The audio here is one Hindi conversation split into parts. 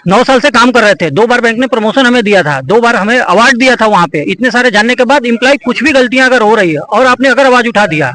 9 साल से काम कर रहे थे, 2 बार बैंक ने प्रमोशन हमें दिया था, 2 बार हमें अवार्ड दिया था वहां पे। इतने सारे जानने के बाद इम्प्लॉय कुछ भी गलतियां अगर हो रही है और आपने अगर आवाज उठा दिया,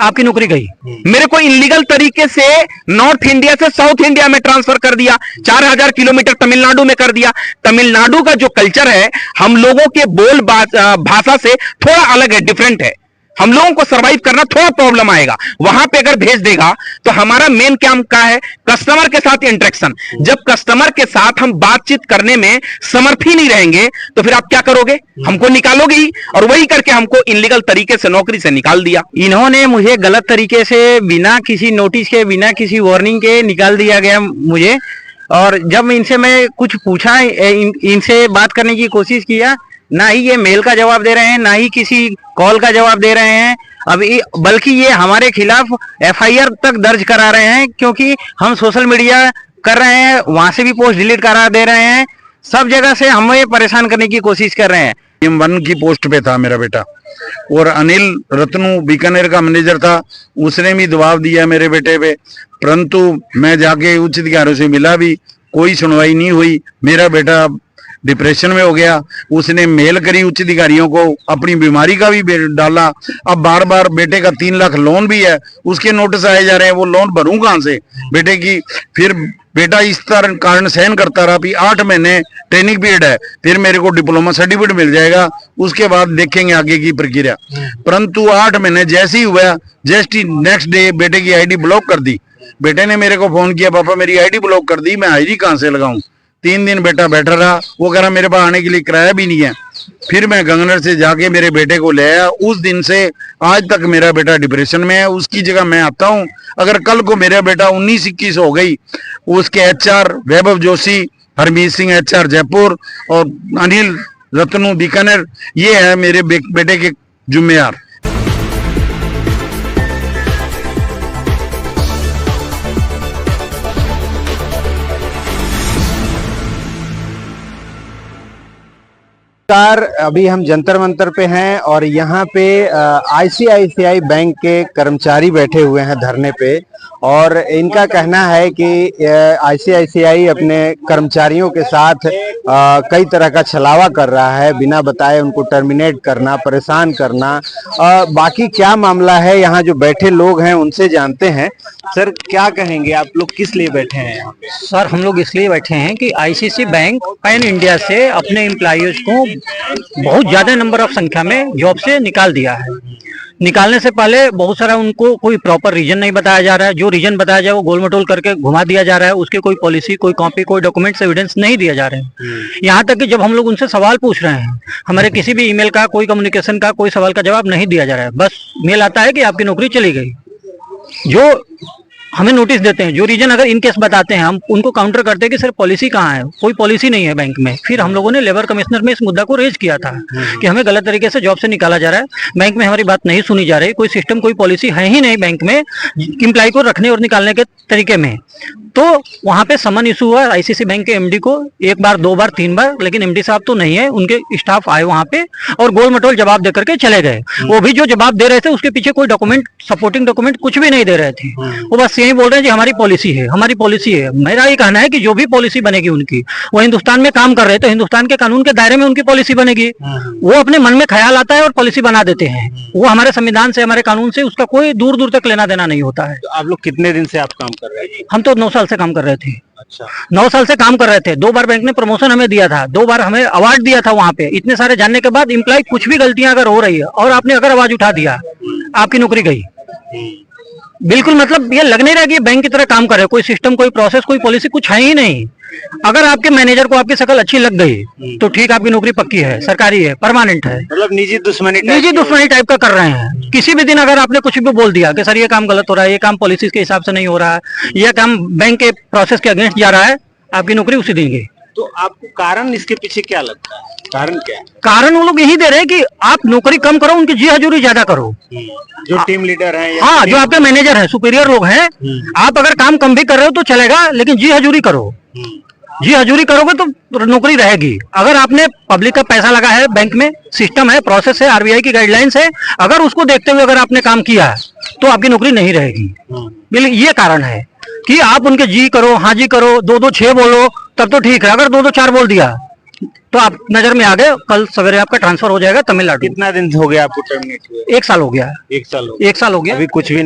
आपकी नौकरी गई। मेरे को इलीगल तरीके से नॉर्थ इंडिया से साउथ इंडिया में ट्रांसफर कर दिया, 4000 किलोमीटर तमिलनाडु में कर दिया। तमिलनाडु का जो कल्चर है हम लोगों के बोल भाषा से थोड़ा अलग है, डिफरेंट है। हम लोगों को सरवाइव करना थोड़ा प्रॉब्लम आएगा। वहां पे अगर भेज देगा तो हमारा मेन काम क्या है, कस्टमर के साथ इंटरेक्शन। जब कस्टमर के साथ हम बातचीत करने में समर्थ ही नहीं रहेंगे तो फिर आप क्या करोगे, हमको निकालोगे ही। और वही करके हमको इलीगल तरीके से नौकरी से निकाल दिया। इन्होंने मुझे गलत तरीके से बिना किसी नोटिस के, बिना किसी वार्निंग के निकाल दिया गया मुझे। और जब इनसे मैं कुछ पूछा, इनसे बात करने की कोशिश किया, ना ही ये मेल का जवाब दे रहे हैं, ना ही किसी कॉल का जवाब दे रहे हैं। अभी बल्कि ये हमारे खिलाफ FIR तक दर्ज करा रहे हैं, क्योंकि हम सोशल मीडिया कर रहे हैं, वहां से भी पोस्ट डिलीट करा दे रहे हैं। सब जगह से हमें परेशान करने की कोशिश कर रहे हैं। M1 की पोस्ट पे था मेरा बेटा, और अनिल रत्नू बीकानेर का मैनेजर था, उसने भी दबाव दिया मेरे बेटे पे। परंतु मैं जाके उच्च अधिकारियों से मिला भी, कोई सुनवाई नहीं हुई। मेरा बेटा डिप्रेशन में हो गया। उसने मेल करी उच्च अधिकारियों को, अपनी बीमारी का भी डाला। अब बार बार बेटे का 3 लाख लोन भी है, उसके नोटिस आए जा रहे हैं। वो लोन भरूं कहां से बेटे की? फिर बेटा इस तरह कारण सहन करता रहा। फिर 8 महीने ट्रेनिंग पीरियड है, फिर मेरे को डिप्लोमा सर्टिफिकेट मिल जाएगा, उसके बाद देखेंगे आगे की प्रक्रिया। परंतु 8 महीने जैसे ही हुआ, जस्ट ही नेक्स्ट डे बेटे की ID ब्लॉक कर दी। बेटे ने मेरे को फोन किया, पापा मेरी ID ब्लॉक कर दी, मैं हाजिरी कहां से लगाऊं? 3 दिन बेटा बैठा रहा। वो कह रहा मेरे पास आने के लिए किराया भी नहीं है। फिर मैं गंगनर से जाके मेरे बेटे को ले आया। उस दिन से आज तक मेरा बेटा डिप्रेशन में है। उसकी जगह मैं आता हूँ। अगर कल को मेरा बेटा 19-21 हो गई, उसके HR वैभव जोशी, हरमीत सिंह HR जयपुर और अनिल रत्नू बीकानेर, ये है मेरे बेटे के जिम्मेदार। अभी हम जंतर मंतर पे हैं और यहाँ पे ICICI बैंक के कर्मचारी बैठे हुए हैं धरने पे। और इनका कहना है कि ICICI अपने कर्मचारियों के साथ कई तरह का छलावा कर रहा है, बिना बताए उनको टर्मिनेट करना, परेशान करना। बाकी क्या मामला है, यहाँ जो बैठे लोग हैं उनसे जानते हैं। सर क्या कहेंगे, आप लोग किस लिए बैठे हैं यहाँ पे? सर हम लोग इसलिए बैठे हैं कि ICICI बैंक पैन इंडिया से अपने एम्प्लॉयज को बहुत ज्यादा नंबर ऑफ संख्या में जॉब से निकाल दिया है। निकालने से पहले बहुत सारा उनको कोई प्रॉपर रीजन नहीं बताया जा रहा है। जो रीजन बताया जाए वो गोल मटोल करके घुमा दिया जा रहा है। उसके कोई पॉलिसी, कोई कॉपी, कोई डॉक्यूमेंट्स, एविडेंस नहीं दिया जा रहे हैं। यहाँ तक कि जब हम लोग उनसे सवाल पूछ रहे हैं, हमारे किसी भी ईमेल का, कोई कम्युनिकेशन का, कोई सवाल का जवाब नहीं दिया जा रहा है। बस मेल आता है कि आपकी नौकरी चली गई। जो हमें नोटिस देते हैं, जो रीजन अगर इन केस बताते हैं, हम उनको काउंटर करते हैं कि सर पॉलिसी कहाँ है, कोई पॉलिसी नहीं है बैंक में। फिर हम लोगों ने लेबर कमिश्नर में इस मुद्दा को रेज किया था कि हमें गलत तरीके से जॉब से निकाला जा रहा है, बैंक में हमारी बात नहीं सुनी जा रही, कोई सिस्टम, कोई पॉलिसी है ही नहीं बैंक में एम्प्लॉय को रखने और निकालने के तरीके में। तो वहां पे समन इशू हुआ ICICI बैंक के MD को, 1 बार 2 बार 3 बार, लेकिन MD साहब तो नहीं है, उनके स्टाफ आए वहां पे और गोल मटोल जवाब देकर के चले गए। वो भी जो जवाब दे रहे थे उसके पीछे कोई डॉक्यूमेंट, सपोर्टिंग डॉक्यूमेंट कुछ भी नहीं दे रहे थे। वो बस यही बोल रहे हैं कि हमारी पॉलिसी है, हमारी पॉलिसी है। मेरा ये कहना है कि जो भी पॉलिसी बनेगी उनकी, वो हिंदुस्तान में काम कर रहे हैं तो हिंदुस्तान के कानून के दायरे में उनकी पॉलिसी बनेगी। वो अपने मन में ख्याल आता है और पॉलिसी बना देते हैं। वो हमारे संविधान से, हमारे कानून से उसका कोई दूर दूर तक लेना देना नहीं होता है। तो आप लोग कितने दिन से आप काम कर रहे हैं? हम तो 9 साल से काम कर रहे थे। अच्छा, 9 साल से काम कर रहे थे। 2 बार बैंक ने प्रमोशन हमें दिया था, 2 बार हमें अवार्ड दिया था वहां पे। इतने सारे जानने के बाद इम्प्लॉय कुछ भी गलतियां अगर हो रही है और आपने अगर आवाज उठा दिया, आपकी नौकरी गई। बिल्कुल, मतलब ये लग नहीं रहा कि बैंक की तरह काम कर रहे, कोई सिस्टम, कोई प्रोसेस, कोई पॉलिसी कुछ है ही नहीं। अगर आपके मैनेजर को आपकी शक्ल अच्छी लग गई तो ठीक, आपकी नौकरी पक्की है, सरकारी है, परमानेंट है। मतलब निजी दुश्मनी टाइप का कर रहे हैं। किसी भी दिन अगर आपने कुछ भी बोल दिया कि सर ये काम गलत हो रहा है, ये काम पॉलिसी के हिसाब से नहीं हो रहा है, ये काम बैंक के प्रोसेस के अगेंस्ट जा रहा है, आपकी नौकरी उसी दिन गई। तो आपको कारण इसके पीछे क्या लगता है? कारण क्या है? कारण वो लोग यही दे रहे हैं कि आप नौकरी कम करो, उनकी जी हजूरी ज्यादा करो। जो टीम लीडर है, हाँ, जो आपके मैनेजर है, सुपीरियर लोग हैं, आप अगर काम कम भी कर रहे हो तो चलेगा, लेकिन जी हजूरी करो। जी हजूरी करोगे तो नौकरी रहेगी। अगर आपने पब्लिक का पैसा लगा है, बैंक में सिस्टम है, प्रोसेस है, RBI की गाइडलाइंस है, अगर उसको देखते हुए अगर आपने काम किया तो आपकी नौकरी नहीं रहेगी। बिल्कुल ये कारण है कि आप उनके जी करो, हाँ जी करो, 2-2 6 बोलो तब तो ठीक है, अगर 2-2-4 बोल दिया तो आप नजर में आ गए, कल सवेरे आपका ट्रांसफर हो जाएगा तमिलनाडु। कितना दिन हो गया आपको टर्मिनेट हुए? 1 साल हो गया। 1 साल हो गया। 1 साल हो गया, अभी कुछ भी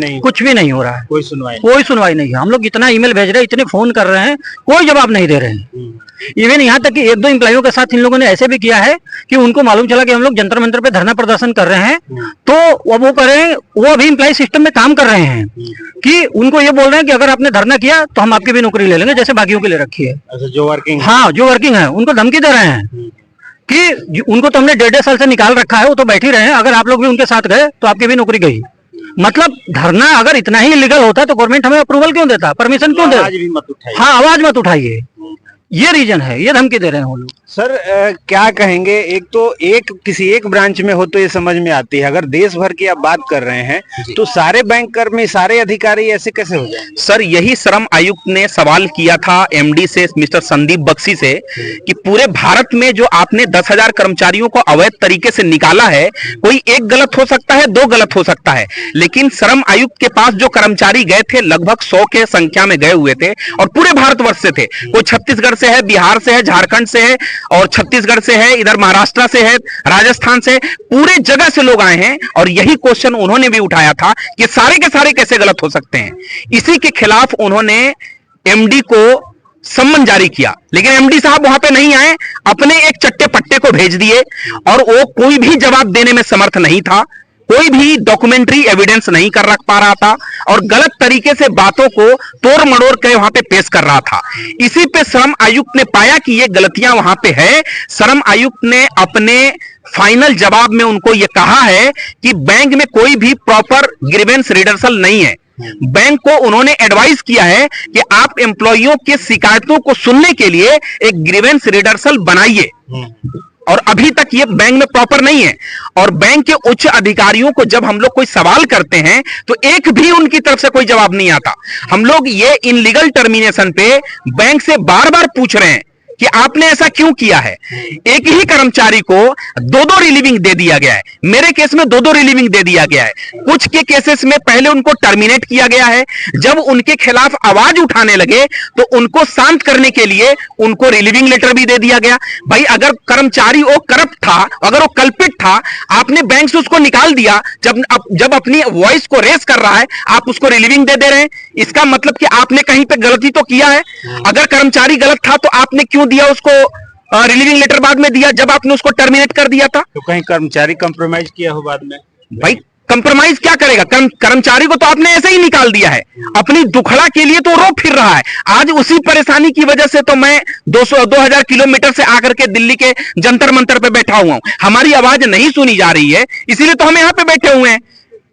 नहीं हो रहा है, कोई सुनवाई कोई सुनवाई नहीं है। हम लोग इतना ईमेल भेज रहे हैं, इतने फोन कर रहे हैं, कोई जवाब नहीं दे रहे हैं। इवन यहाँ तक कि 1-2 एम्प्लॉयों के साथ इन लोगों ने ऐसे भी किया है कि उनको मालूम चला कि हम लोग जंतर मंतर पे धरना प्रदर्शन कर रहे हैं, तो वो करें, वो अभी एम्प्लॉय सिस्टम में काम कर रहे हैं कि उनको ये बोल रहे हैं कि अगर आपने धरना किया तो हम आपकी भी नौकरी ले लेंगे, जैसे बाकियों की ले रखी है। अच्छा, जो वर्किंग, हाँ, जो वर्किंग है उनको धमकी दे रहे हैं कि उनको तो हमने 1.5 साल से निकाल रखा है, वो तो बैठ ही रहे हैं, अगर आप लोग भी उनके साथ गए तो आपकी भी नौकरी गई। मतलब धरना अगर इतना ही इलीगल होता तो गवर्नमेंट हमें अप्रूवल क्यों देता, परमिशन क्यों देता? आवाज भी मत उठाइए। हाँ, आवाज मत उठाइए, ये रीजन है, ये धमकी दे रहे हैं वो लोग। सर क्या कहेंगे, एक तो किसी एक ब्रांच में हो तो ये समझ में आती है, अगर देश भर की आप बात कर रहे हैं तो सारे बैंक कर्मी, सारे अधिकारी ऐसे कैसे हो जाएंगे? सर, यही श्रम आयुक्त ने सवाल किया था एमडी से, मिस्टर संदीप बख्शी से, कि पूरे भारत में जो आपने 10,000 कर्मचारियों को अवैध तरीके से निकाला है, कोई एक गलत हो सकता है, 2 गलत हो सकता है, लेकिन श्रम आयुक्त के पास जो कर्मचारी गए थे लगभग 100 के संख्या में गए हुए थे और पूरे भारतवर्ष से थे। कोई छत्तीसगढ़ से है, बिहार से है, झारखंड से है और छत्तीसगढ़ से है, इधर महाराष्ट्र से है, राजस्थान से, पूरे जगह से लोग आए हैं और यही क्वेश्चन उन्होंने भी उठाया था कि सारे के सारे कैसे गलत हो सकते हैं। इसी के खिलाफ उन्होंने एमडी को सम्मन जारी किया, लेकिन एमडी साहब वहां पे नहीं आए, अपने एक चट्टे पट्टे को भेज दिए और वो कोई भी जवाब देने में समर्थ नहीं था, कोई भी डॉक्यूमेंट्री एविडेंस नहीं कर रख पा रहा था और गलत तरीके से बातों को तोड़ मड़ोड़ के वहां पे पेश कर रहा था। इसी पे श्रम आयुक्त ने पाया कि ये गलतियां वहां पे है। श्रम आयुक्त ने अपने फाइनल जवाब में उनको ये कहा है कि बैंक में कोई भी प्रॉपर ग्रीवेंस रिडर्सल नहीं है। बैंक को उन्होंने एडवाइस किया है कि आप एम्प्लॉइयों के शिकायतों को सुनने के लिए एक ग्रीवेंस रिडर्सल बनाइए, और अभी तक ये बैंक में प्रॉपर नहीं है। और बैंक के उच्च अधिकारियों को जब हम लोग कोई सवाल करते हैं तो एक भी उनकी तरफ से कोई जवाब नहीं आता। हम लोग ये इनलीगल टर्मिनेशन पे बैंक से बार बार पूछ रहे हैं कि आपने ऐसा क्यों किया है। एक ही कर्मचारी को 2-2 रिलीविंग दे दिया गया है, मेरे केस में 2-2 रिलीविंग दे दिया गया है, कुछ के केसेस में पहले उनको टर्मिनेट किया गया है, जब उनके खिलाफ आवाज उठाने लगे तो उनको शांत करने के लिए उनको रिलीविंग लेटर भी दे दिया गया। भाई, अगर कर्मचारी वो करप्ट था, अगर वो कल्पित था, आपने बैंक से उसको निकाल दिया, जब अपनी वॉइस को रेस कर रहा है आप उसको रिलीविंग दे रहे हैं, इसका मतलब कि आपने कहीं पे गलती तो किया है। अगर कर्मचारी गलत था तो आपने क्यों दिया उसको रिलीविंग लेटर बाद में दिया जब आपने उसको टर्मिनेट कर दिया था? तो कहीं कर्मचारी कंप्रोमाइज किया हो बाद में? भाई, कंप्रोमाइज क्या करेगा? कर्मचारी को तो आपने ऐसे ही निकाल दिया है, अपनी दुखड़ा के लिए तो रो फिर रहा है। आज उसी परेशानी की वजह से तो मैं 200-2000 किलोमीटर से आकर के दिल्ली के जंतर मंतर पे बैठा हुआ हूं। हमारी आवाज नहीं सुनी जा रही है, इसीलिए तो हम यहां पे बैठे हुए हैं।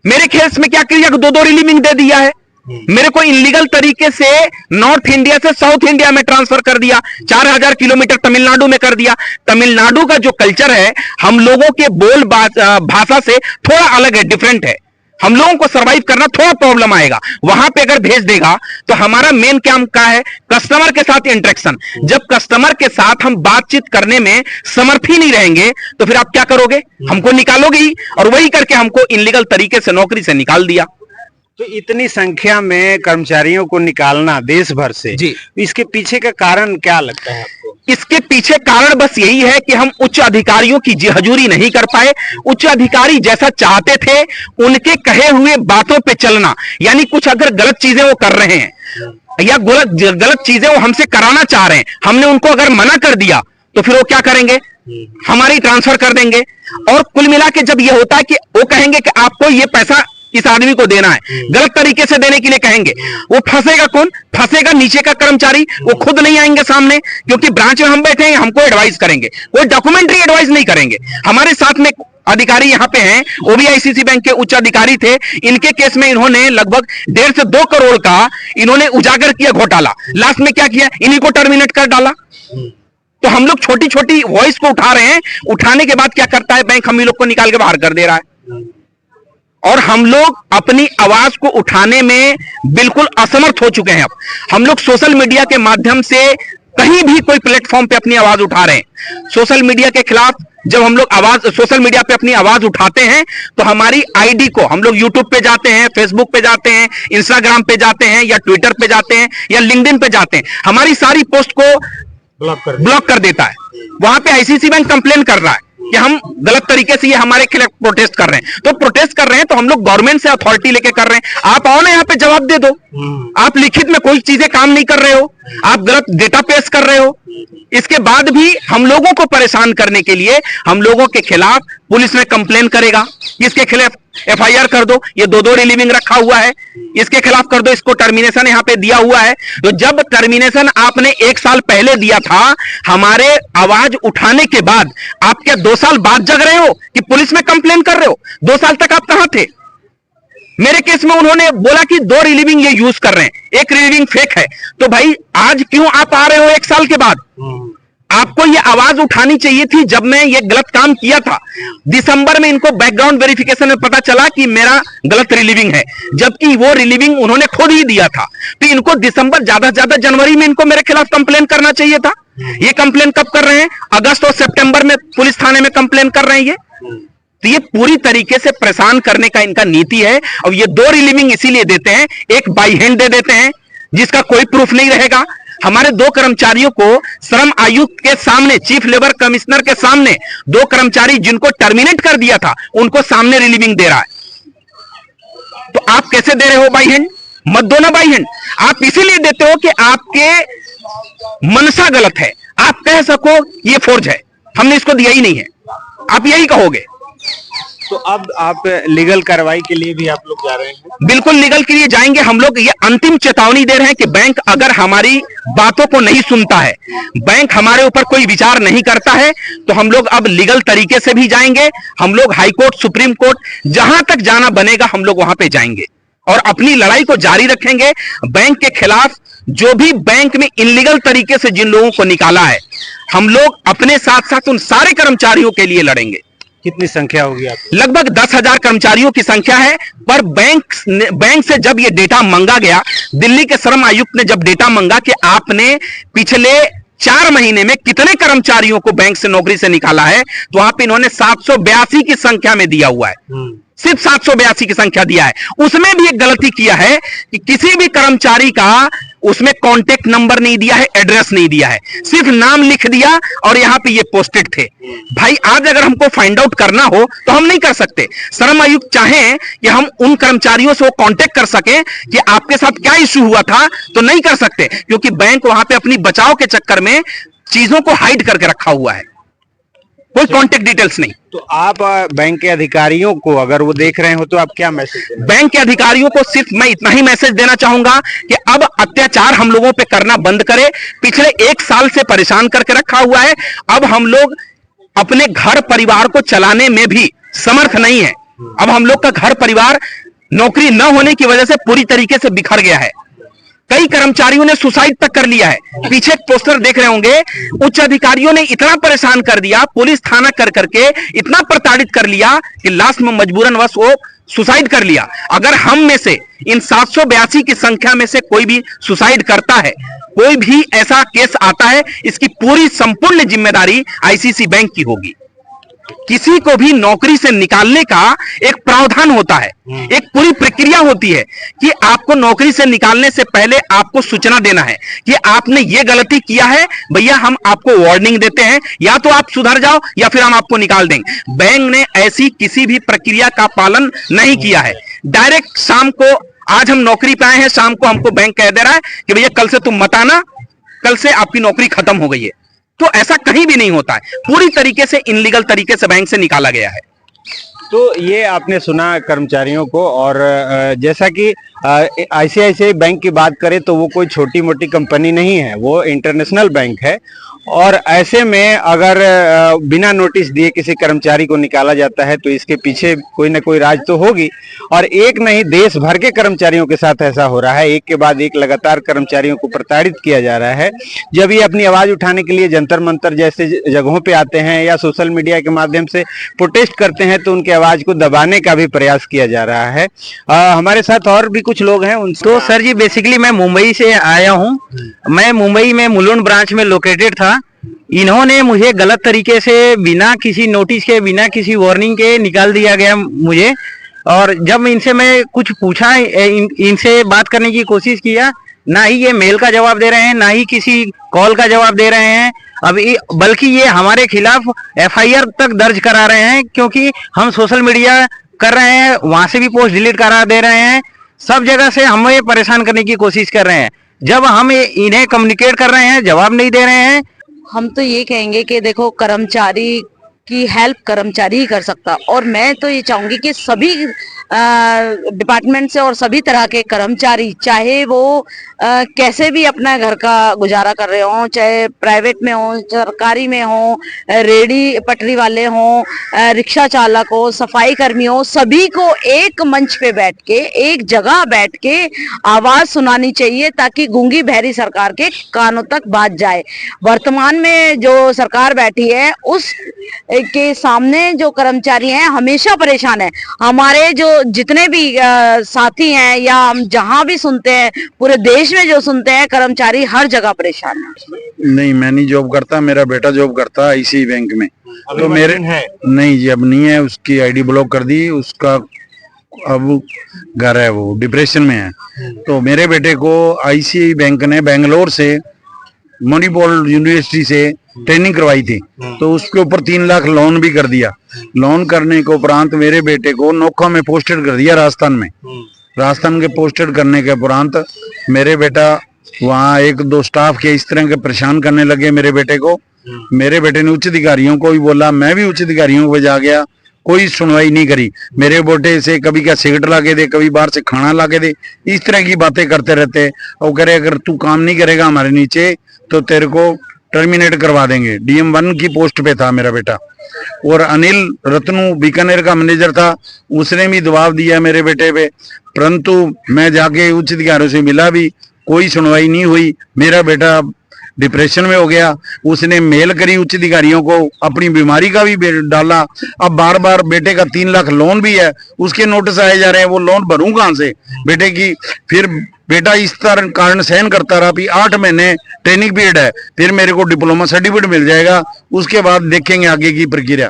मेरे केस में क्या किया, 2-2 रिलीविंग दे दिया है, मेरे को इनलीगल तरीके से नॉर्थ इंडिया से साउथ इंडिया में ट्रांसफर कर दिया, 4000 किलोमीटर तमिलनाडु में कर दिया। तमिलनाडु का जो कल्चर है हम लोगों के बोल भाषा से थोड़ा अलग है, डिफरेंट है। हम लोगों को सरवाइव करना थोड़ा प्रॉब्लम आएगा। वहां पे अगर भेज देगा तो हमारा मेन काम क्या है, कस्टमर के साथ इंटरेक्शन। जब कस्टमर के साथ हम बातचीत करने में समर्थ ही नहीं रहेंगे तो फिर आप क्या करोगे, हमको निकालोगे ही, और वही करके हमको इनलीगल तरीके से नौकरी से निकाल दिया। तो इतनी संख्या में कर्मचारियों को निकालना देश भर से जी, इसके पीछे का कारण क्या लगता है आपको? इसके पीछे कारण बस यही है कि हम उच्च अधिकारियों की हजूरी नहीं कर पाए। उच्च अधिकारी जैसा चाहते थे उनके कहे हुए बातों पे चलना, यानी कुछ अगर गलत चीजें वो कर रहे हैं या गलत चीजें वो हमसे कराना चाह रहे हैं, हमने उनको अगर मना कर दिया तो फिर वो क्या करेंगे, हमारी ट्रांसफर कर देंगे। और कुल मिला के जब ये होता है कि वो कहेंगे कि आपको ये पैसा इस आदमी को देना है, गलत तरीके से देने के लिए कहेंगे, वो फंसेगा कौन? फंसेगा नीचे का कर्मचारी। वो खुद नहीं आएंगे सामने, क्योंकि ब्रांच में हम बैठे हैं, हमको एडवाइस करेंगे, कोई डॉक्यूमेंट्री एडवाइस नहीं करेंगे। हमारे साथ में अधिकारी यहाँ पे हैं, वो भी आईसीसी बैंक के उच्च अधिकारी थे। इनके केस में इन्होंने लगभग 1.5 से 2 करोड़ का इन्होंने उजागर किया घोटाला। लास्ट में क्या किया, इन्हीं को टर्मिनेट कर डाला। तो हम लोग छोटी छोटी वॉइस को उठा रहे हैं, उठाने के बाद क्या करता है बैंक, हम ही लोग को निकाल के बाहर कर दे रहा है। और हम लोग अपनी आवाज को उठाने में बिल्कुल असमर्थ हो चुके हैं। अब हम लोग सोशल मीडिया के माध्यम से कहीं भी कोई प्लेटफॉर्म पे अपनी आवाज उठा रहे हैं। सोशल मीडिया के खिलाफ जब हम लोग सोशल मीडिया पे अपनी आवाज उठाते हैं तो हमारी आईडी को हम लोग यूट्यूब पे जाते हैं, फेसबुक पे जाते हैं, इंस्टाग्राम पे जाते हैं, या ट्विटर पे जाते हैं, या लिंक्डइन पे जाते हैं, हमारी सारी पोस्ट को ब्लॉक कर देता है। वहां पे आईसीआईसीआई बैंक कंप्लेन कर रहा है कि हम गलत तरीके से ये हमारे खिलाफ प्रोटेस्ट कर रहे हैं। तो प्रोटेस्ट कर रहे हैं तो हम लोग गवर्नमेंट से अथॉरिटी लेके कर रहे हैं। आप आओ ना यहाँ पे जवाब दे दो। आप लिखित में कोई चीजें काम नहीं कर रहे हो, आप गलत डेटा पेश कर रहे हो। इसके बाद भी हम लोगों को परेशान करने के लिए हम लोगों के खिलाफ पुलिस में कंप्लेन करेगा, इसके खिलाफ एफआईआर कर दो, ये दो रिलीविंग रखा हुआ है, इसके खिलाफ कर दो, इसको टर्मिनेशन यहाँ पे दिया हुआ है। तो जब टर्मिनेशन आपने 1 साल पहले दिया था हमारे आवाज उठाने के बाद, आप क्या 2 साल बाद जग रहे हो कि पुलिस में कंप्लेन कर रहे हो? 2 साल तक आप कहां थे? मेरे केस में उन्होंने बोला कि 2 रिलीविंग ये यूज कर रहे हैं, 1 रिलीविंग फेक है। तो भाई आज क्यों आप आ रहे हो 1 साल के बाद? आपको ये आवाज उठानी चाहिए थी जब मैं ये गलत काम किया था। दिसंबर में इनको बैकग्राउंड वेरिफिकेशन में पता चला कि मेरा गलत रिलीविंग है, जबकि वो रिलीविंग उन्होंने खुद ही दिया था। तो इनको दिसंबर, ज्यादा से ज्यादा जनवरी में इनको मेरे खिलाफ कंप्लेन करना चाहिए था। ये कंप्लेन कब कर रहे हैं? अगस्त और सितंबर में पुलिस थाने में कंप्लेन कर रहे हैं। तो ये पूरी तरीके से परेशान करने का इनका नीति है। और ये 2 रिलीविंग इसीलिए देते हैं, एक बाई हैंड दे देते हैं जिसका कोई प्रूफ नहीं रहेगा। हमारे 2 कर्मचारियों को श्रम आयुक्त के सामने, चीफ लेबर कमिश्नर के सामने, 2 कर्मचारी जिनको टर्मिनेट कर दिया था उनको सामने रिलीविंग दे रहा है। तो आप कैसे दे रहे हो बाई हैंड? मत दो ना बाई हैंड। आप इसीलिए देते हो कि आपके मनसा गलत है, आप कह सको ये फोर्ज है, हमने इसको दिया ही नहीं है, आप यही कहोगे। तो अब आप लीगल कार्रवाई के लिए भी आप लोग जा रहे हैं? बिल्कुल लीगल के लिए जाएंगे। हम लोग ये अंतिम चेतावनी दे रहे हैं कि बैंक अगर हमारी बातों को नहीं सुनता है, बैंक हमारे ऊपर कोई विचार नहीं करता है, तो हम लोग अब लीगल तरीके से भी जाएंगे। हम लोग हाई कोर्ट, सुप्रीम कोर्ट, जहां तक जाना बनेगा हम लोग वहां पे जाएंगे और अपनी लड़ाई को जारी रखेंगे। बैंक के खिलाफ जो भी बैंक में इनलीगल तरीके से जिन लोगों को निकाला है, हम लोग अपने साथ साथ उन सारे कर्मचारियों के लिए लड़ेंगे। कितनी संख्या होगी आपकी? लगभग 10,000 कर्मचारियों की संख्या है। पर बैंक से जब ये डेटा मांगा गया, दिल्ली के श्रम आयुक्त ने जब डेटा मांगा कि आपने पिछले 4 महीने में कितने कर्मचारियों को बैंक से नौकरी से निकाला है, तो वहां पे इन्होंने 782 की संख्या में दिया हुआ है। सिर्फ 782 की संख्या दिया है। उसमें भी एक गलती किया है कि किसी भी कर्मचारी का उसमें कांटेक्ट नंबर नहीं दिया है, एड्रेस नहीं दिया है, सिर्फ नाम लिख दिया और यहां पे ये पोस्टेड थे। भाई आज अगर हमको फाइंड आउट करना हो तो हम नहीं कर सकते। श्रम आयुक्त चाहें कि हम उन कर्मचारियों से वो कांटेक्ट कर सके कि आपके साथ क्या इश्यू हुआ था, तो नहीं कर सकते, क्योंकि बैंक वहां पे अपनी बचाव के चक्कर में चीजों को हाइड करके रखा हुआ है, कोई कांटेक्ट डिटेल्स नहीं। तो आप बैंक के अधिकारियों को अगर वो देख रहे हो तो आप क्या मैसेज देना? बैंक के अधिकारियों को सिर्फ मैं इतना ही मैसेज देना चाहूंगा कि अब अत्याचार हम लोगों पे करना बंद करे। पिछले 1 साल से परेशान करके रखा हुआ है। अब हम लोग अपने घर परिवार को चलाने में भी समर्थ नहीं है। अब हम लोग का घर परिवार नौकरी न होने की वजह से पूरी तरीके से बिखर गया है। कई कर्मचारियों ने सुसाइड तक कर लिया है। पीछे एक पोस्टर देख रहे होंगे, उच्च अधिकारियों ने इतना परेशान कर दिया, पुलिस थाना कर करके इतना प्रताड़ित कर लिया कि लास्ट में मजबूरन वश वो सुसाइड कर लिया। अगर हम में से इन 782 की संख्या में से कोई भी सुसाइड करता है, कोई भी ऐसा केस आता है, इसकी पूरी संपूर्ण जिम्मेदारी आईसीआईसीआई बैंक की होगी। किसी को भी नौकरी से निकालने का एक प्रावधान होता है, एक पूरी प्रक्रिया होती है कि आपको नौकरी से निकालने से पहले आपको सूचना देना है कि आपने ये गलती किया है, भैया हम आपको वार्निंग देते हैं, या तो आप सुधर जाओ या फिर हम आपको निकाल देंगे। बैंक ने ऐसी किसी भी प्रक्रिया का पालन नहीं किया है। डायरेक्ट शाम को, आज हम नौकरी पे आए हैं, शाम को हमको बैंक कह दे रहा है कि भैया कल से तुम मत आना, कल से आपकी नौकरी खत्म हो गई है। तो ऐसा कहीं भी नहीं होता है, पूरी तरीके से इनलीगल तरीके से बैंक से निकाला गया है। तो ये आपने सुना कर्मचारियों को, और जैसा कि आईसीआईसीआई बैंक की बात करें तो वो कोई छोटी मोटी कंपनी नहीं है, वो इंटरनेशनल बैंक है। और ऐसे में अगर बिना नोटिस दिए किसी कर्मचारी को निकाला जाता है तो इसके पीछे कोई ना कोई राज तो होगी। और एक नहीं, देश भर के कर्मचारियों के साथ ऐसा हो रहा है। एक के बाद एक लगातार कर्मचारियों को प्रताड़ित किया जा रहा है। जब ये अपनी आवाज उठाने के लिए जंतर मंतर जैसे जगहों पे आते हैं या सोशल मीडिया के माध्यम से प्रोटेस्ट करते हैं तो उनकी आवाज को दबाने का भी प्रयास किया जा रहा है। हमारे साथ और भी कुछ लोग हैं उनसे। तो सर जी, बेसिकली मैं मुंबई से आया हूँ। मैं मुंबई में मुलुंड ब्रांच में लोकेटेड था। इन्होंने मुझे गलत तरीके से बिना किसी नोटिस के, बिना किसी वार्निंग के निकाल दिया गया मुझे। और जब इनसे मैं कुछ पूछा, इनसे बात करने की कोशिश किया, ना ही ये मेल का जवाब दे रहे हैं, ना ही किसी कॉल का जवाब दे रहे हैं। बल्कि ये हमारे खिलाफ एफआईआर तक दर्ज करा रहे हैं, क्योंकि हम सोशल मीडिया कर रहे हैं, वहां से भी पोस्ट डिलीट करा दे रहे हैं, सब जगह से हमें परेशान करने की कोशिश कर रहे हैं। जब हम इन्हें कम्युनिकेट कर रहे हैं, जवाब नहीं दे रहे हैं। हम तो ये कहेंगे कि देखो, कर्मचारी की हेल्प कर्मचारी ही कर सकता, और मैं तो ये चाहूंगी कि सभी डिपार्टमेंट से और सभी तरह के कर्मचारी, चाहे वो कैसे भी अपना घर का गुजारा कर रहे हो, चाहे प्राइवेट में हो, सरकारी में हो, रेडी पटरी वाले हो, रिक्शा चालक हो, सफाई कर्मी हो, सभी को एक मंच पे बैठ के, एक जगह बैठ के आवाज सुनानी चाहिए, ताकि गूंगी बहरी सरकार के कानों तक बात जाए। वर्तमान में जो सरकार बैठी है, उस के सामने जो कर्मचारी हैं हमेशा परेशान है। हमारे जो जितने भी साथी हैं, या हम जहां भी सुनते हैं, पूरे देश में जो सुनते हैं, कर्मचारी हर जगह परेशान है। नहीं, मैं नहीं जॉब करता, मेरा बेटा जॉब करता है आईसीआई बैंक में। तो मेरे है नहीं जी, अब नहीं है, उसकी आईडी ब्लॉक कर दी, उसका अब घर है, वो डिप्रेशन में है। तो मेरे बेटे को आईसीआई बैंक ने बेंगलोर से, मणिपाल यूनिवर्सिटी से ट्रेनिंग करवाई थी, तो उसके ऊपर 3 लाख लोन भी कर दिया। लोन करने के उपरांत मेरे बेटे को नोखा में पोस्टेड कर दिया, राजस्थान में। राजस्थान के पोस्टेड करने के उपरांत मेरे बेटा वहाँ 1-2 स्टाफ के इस तरह के परेशान करने लगे मेरे बेटे को। मेरे बेटे ने उच्च अधिकारियों को भी बोला, मैं भी उच्च अधिकारियों को जा गया, कोई सुनवाई नहीं करी। मेरे बेटे से कभी क्या सिगरेट ला के दे, कभी बाहर से खाना ला के दे, इस तरह की बातें करते रहते। और कह रहे अगर तू काम नहीं करेगा हमारे नीचे तो तेरे को टर्मिनेट करवा देंगे। DM 1 की पोस्ट पे था मेरा बेटा। और अनिल रत्नू बीकानेर का मैनेजर था, उसने भी दबाव दिया मेरे बेटे पे, परंतु मैं जाके उच्च अधिकारियों से मिला भी, कोई सुनवाई नहीं हुई। मेरा बेटा डिप्रेशन में हो गया। उसने मेल करी उच्च अधिकारियों को, अपनी बीमारी का भी डाला। अब बार बार बेटे का 3 लाख लोन भी है, उसके नोटिस आए जा रहे हैं, वो लोन भरूं कहां से बेटे की। फिर बेटा इस तरह कारण सहन करता रहा। भी 8 महीने ट्रेनिंग पीरियड है, फिर मेरे को डिप्लोमा सर्टिफिकेट मिल जाएगा, उसके बाद देखेंगे आगे की प्रक्रिया।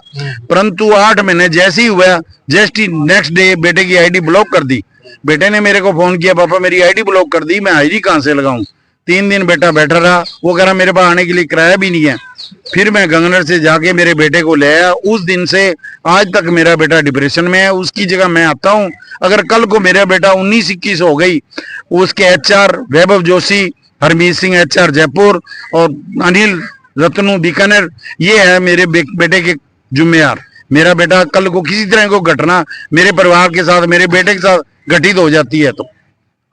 परंतु 8 महीने जैसे ही हुआ, जस्ट नेक्स्ट डे बेटे की आईडी ब्लॉक कर दी। बेटे ने मेरे को फोन किया, पापा मेरी आईडी ब्लॉक कर दी, मैं आईडी कहां से लगाऊं। 3 दिन बेटा बैठा रहा, वो कह रहा मेरे पास आने के लिए किराया भी नहीं है। फिर मैं गंगनर से जाके मेरे बेटे को ले आया। उस दिन से आज तक मेरा बेटा डिप्रेशन में है, उसकी जगह मैं आता हूँ। अगर कल को मेरा बेटा 19-21 हो गई, उसके HR वैभव जोशी, हरमीत सिंह HR जयपुर और अनिल रत्नू बीकानेर, ये है मेरे बेटे के जिम्मेदार। मेरा बेटा कल को किसी तरह को घटना मेरे परिवार के साथ, मेरे बेटे के साथ घटित हो जाती है तो।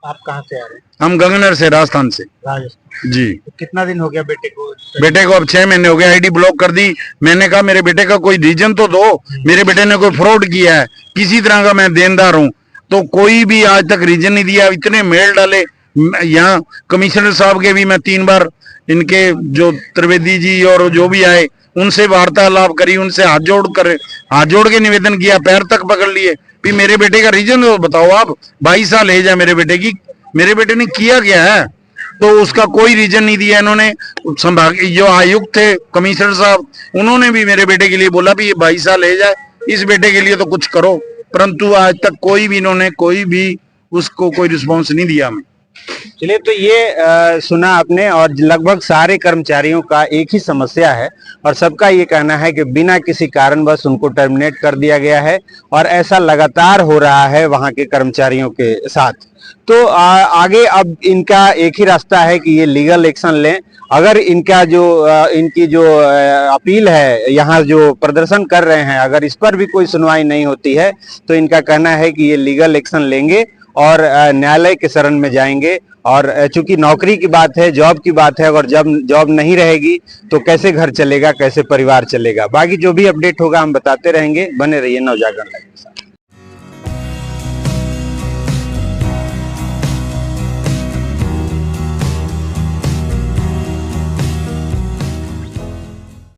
आप कहाँ से आ रहे हैं? हम गंगनर से, राजस्थान से राजस्थान। जी। तो कितना दिन हो गया बेटे को? बेटे को अब 6 महीने हो गए, आईडी ब्लॉक कर दी। मैंने कहा मेरे बेटे का कोई रीजन तो दो, मेरे बेटे ने कोई फ्रॉड किया है, किसी तरह का मैं देनदार हूँ, तो कोई भी आज तक रीजन नहीं दिया। इतने मेल डाले यहाँ कमिश्नर साहब के भी, मैं 3 बार इनके जो त्रिवेदी जी और जो भी आए उनसे वार्तालाप करी, उनसे हाथ जोड़ के निवेदन किया, पैर तक पकड़ लिए। भी मेरे बेटे का रीजन तो बताओ आप। 22 साल एज है मेरे बेटे की, मेरे बेटे ने किया क्या है, तो उसका कोई रीजन नहीं दिया इन्होंने। संभाग जो आयुक्त थे कमिश्नर साहब, उन्होंने भी मेरे बेटे के लिए बोला भी ये 22 साल एज है, इस बेटे के लिए तो कुछ करो, परंतु आज तक कोई भी इन्होंने कोई भी उसको कोई रिस्पॉन्स नहीं दिया हमें। चलिए, तो ये सुना आपने, और लगभग सारे कर्मचारियों का एक ही समस्या है, और सबका ये कहना है कि बिना किसी कारणवश उनको टर्मिनेट कर दिया गया है, और ऐसा लगातार हो रहा है वहां के कर्मचारियों के साथ। तो आगे अब इनका एक ही रास्ता है कि ये लीगल एक्शन लें। अगर इनका जो इनकी जो अपील है, यहाँ जो प्रदर्शन कर रहे हैं, अगर इस पर भी कोई सुनवाई नहीं होती है, तो इनका कहना है कि ये लीगल एक्शन लेंगे और न्यायालय के शरण में जाएंगे। और चूंकि नौकरी की बात है, जॉब की बात है, अगर जब जॉब नहीं रहेगी तो कैसे घर चलेगा, कैसे परिवार चलेगा। बाकी जो भी अपडेट होगा हम बताते रहेंगे, बने रहिए नवजागरण लाइव।